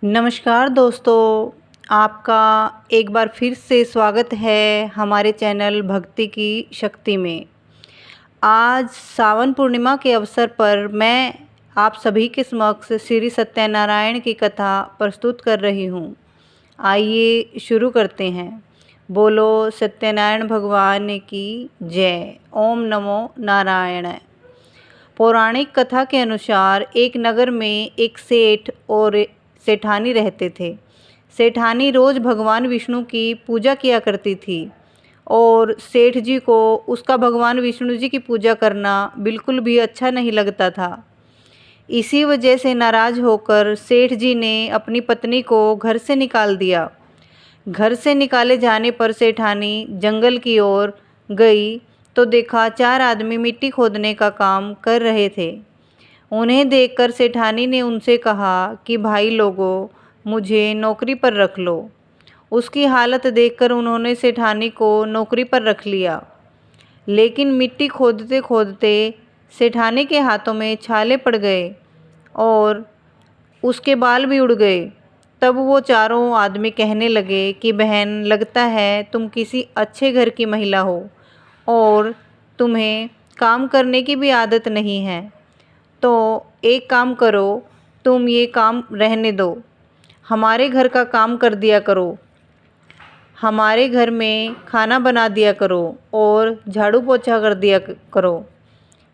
नमस्कार दोस्तों, आपका एक बार फिर से स्वागत है हमारे चैनल भक्ति की शक्ति में। आज सावन पूर्णिमा के अवसर पर मैं आप सभी के समक्ष श्री सत्यनारायण की कथा प्रस्तुत कर रही हूँ। आइए शुरू करते हैं। बोलो सत्यनारायण भगवान की जय। ओम नमो नारायण। पौराणिक कथा के अनुसार एक नगर में एक सेठ और सेठानी रहते थे। सेठानी रोज़ भगवान विष्णु की पूजा किया करती थी और सेठ जी को उसका भगवान विष्णु जी की पूजा करना बिल्कुल भी अच्छा नहीं लगता था। इसी वजह से नाराज़ होकर सेठ जी ने अपनी पत्नी को घर से निकाल दिया। घर से निकाले जाने पर सेठानी जंगल की ओर गई तो देखा 4 आदमी मिट्टी खोदने का काम कर रहे थे। उन्हें देखकर सेठानी ने उनसे कहा कि भाई लोगों, मुझे नौकरी पर रख लो। उसकी हालत देखकर उन्होंने सेठानी को नौकरी पर रख लिया। लेकिन मिट्टी खोदते खोदते सेठानी के हाथों में छाले पड़ गए और उसके बाल भी उड़ गए। तब वो चारों आदमी कहने लगे कि बहन, लगता है तुम किसी अच्छे घर की महिला हो और तुम्हें काम करने की भी आदत नहीं है। तो एक काम करो, तुम ये काम रहने दो, हमारे घर का काम कर दिया करो, हमारे घर में खाना बना दिया करो और झाड़ू पोछा कर दिया करो।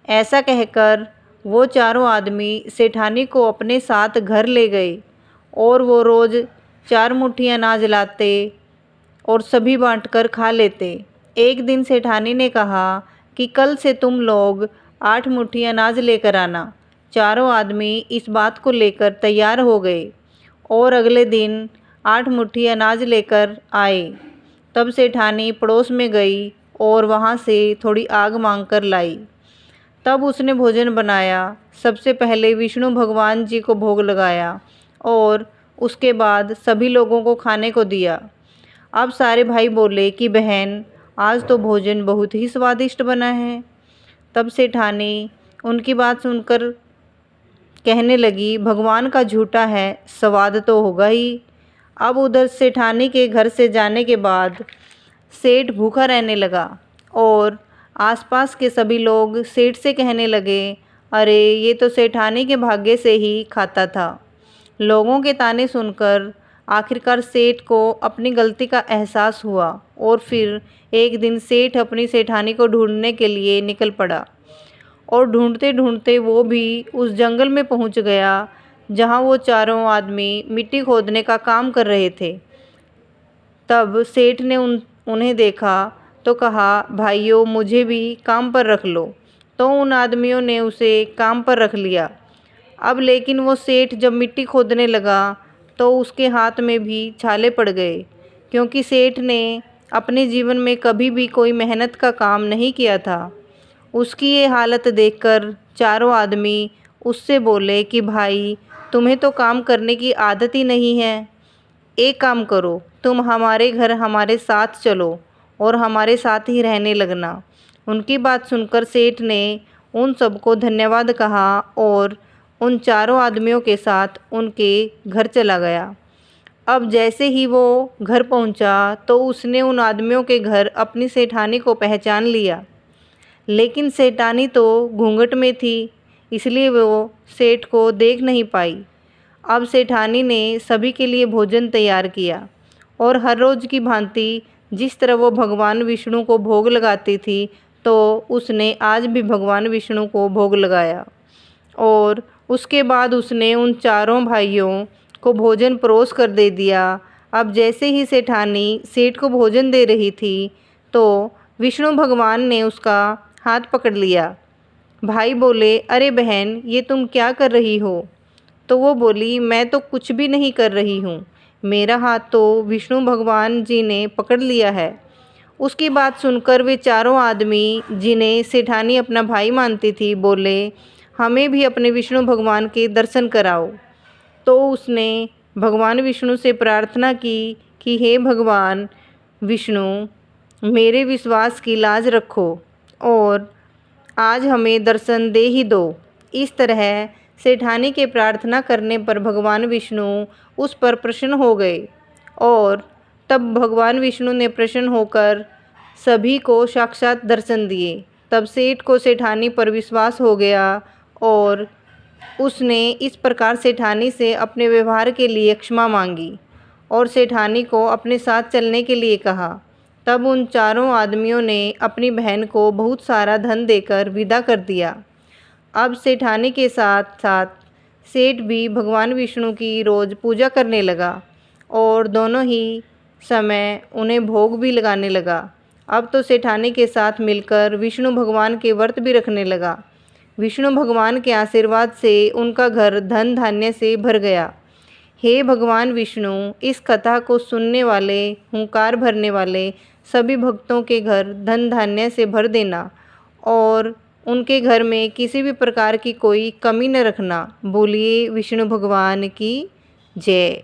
ऐसा कहकर वो चारों आदमी सेठानी को अपने साथ घर ले गए और वो रोज़ 4 मुट्ठी अनाज लाते और सभी बांटकर खा लेते। एक दिन सेठानी ने कहा कि कल से तुम लोग 8 मुट्ठी अनाज लेकर आना। चारों आदमी इस बात को लेकर तैयार हो गए और अगले दिन 8 मुट्ठी अनाज लेकर आए। तब सेठानी पड़ोस में गई और वहाँ से थोड़ी आग मांग कर लाई। तब उसने भोजन बनाया। सबसे पहले विष्णु भगवान जी को भोग लगाया और उसके बाद सभी लोगों को खाने को दिया। अब सारे भाई बोले कि बहन, आज तो भोजन बहुत ही स्वादिष्ट बना है। तब सेठानी उनकी बात सुनकर कहने लगी, भगवान का झूठा है, स्वाद तो होगा ही। अब उधर सेठानी के घर से जाने के बाद सेठ भूखा रहने लगा और आसपास के सभी लोग सेठ से कहने लगे, अरे ये तो सेठानी के भाग्य से ही खाता था। लोगों के ताने सुनकर आखिरकार सेठ को अपनी गलती का एहसास हुआ और फिर एक दिन सेठ अपनी सेठानी को ढूंढने के लिए निकल पड़ा और ढूंढते ढूंढते वो भी उस जंगल में पहुंच गया जहां वो चारों आदमी मिट्टी खोदने का काम कर रहे थे। तब सेठ ने उन्हें देखा तो कहा, भाइयों, मुझे भी काम पर रख लो। तो उन आदमियों ने उसे काम पर रख लिया। अब लेकिन वो सेठ जब मिट्टी खोदने लगा तो उसके हाथ में भी छाले पड़ गए, क्योंकि सेठ ने अपने जीवन में कभी भी कोई मेहनत का काम नहीं किया था। उसकी ये हालत देखकर चारों आदमी उससे बोले कि भाई, तुम्हें तो काम करने की आदत ही नहीं है। एक काम करो, तुम हमारे घर हमारे साथ चलो और हमारे साथ ही रहने लगना। उनकी बात सुनकर सेठ ने उन सबको धन्यवाद कहा और उन चारों आदमियों के साथ उनके घर चला गया। अब जैसे ही वो घर पहुंचा तो उसने उन आदमियों के घर अपनी सेठानी को पहचान लिया। लेकिन सेठानी तो घूंघट में थी, इसलिए वो सेठ को देख नहीं पाई। अब सेठानी ने सभी के लिए भोजन तैयार किया और हर रोज़ की भांति जिस तरह वो भगवान विष्णु को भोग लगाती थी, तो उसने आज भी भगवान विष्णु को भोग लगाया। और उसके बाद उसने उन चारों भाइयों को भोजन परोस कर दे दिया। अब जैसे ही सेठानी सेठ को भोजन दे रही थी तो विष्णु भगवान ने उसका हाथ पकड़ लिया। भाई बोले, अरे बहन, ये तुम क्या कर रही हो? तो वो बोली, मैं तो कुछ भी नहीं कर रही हूँ, मेरा हाथ तो विष्णु भगवान जी ने पकड़ लिया है। उसकी बात सुनकर वे चारों आदमी, जिन्हें सेठानी अपना भाई मानती थी, बोले, हमें भी अपने विष्णु भगवान के दर्शन कराओ। तो उसने भगवान विष्णु से प्रार्थना की कि हे भगवान विष्णु, मेरे विश्वास की लाज रखो और आज हमें दर्शन दे ही दो। इस तरह सेठानी के प्रार्थना करने पर भगवान विष्णु उस पर प्रसन्न हो गए और तब भगवान विष्णु ने प्रसन्न होकर सभी को साक्षात दर्शन दिए। तब सेठ को सेठानी पर विश्वास हो गया और उसने इस प्रकार सेठानी से अपने व्यवहार के लिए क्षमा मांगी और सेठानी को अपने साथ चलने के लिए कहा। तब उन चारों आदमियों ने अपनी बहन को बहुत सारा धन देकर विदा कर दिया। अब सेठानी के साथ साथ सेठ भी भगवान विष्णु की रोज़ पूजा करने लगा और दोनों ही समय उन्हें भोग भी लगाने लगा। अब तो सेठानी के साथ मिलकर विष्णु भगवान के व्रत भी रखने लगा। विष्णु भगवान के आशीर्वाद से उनका घर धन धान्य से भर गया। हे भगवान विष्णु, इस कथा को सुनने वाले, हुंकार भरने वाले सभी भक्तों के घर धन धान्य से भर देना और उनके घर में किसी भी प्रकार की कोई कमी न रखना। बोलिए विष्णु भगवान की जय।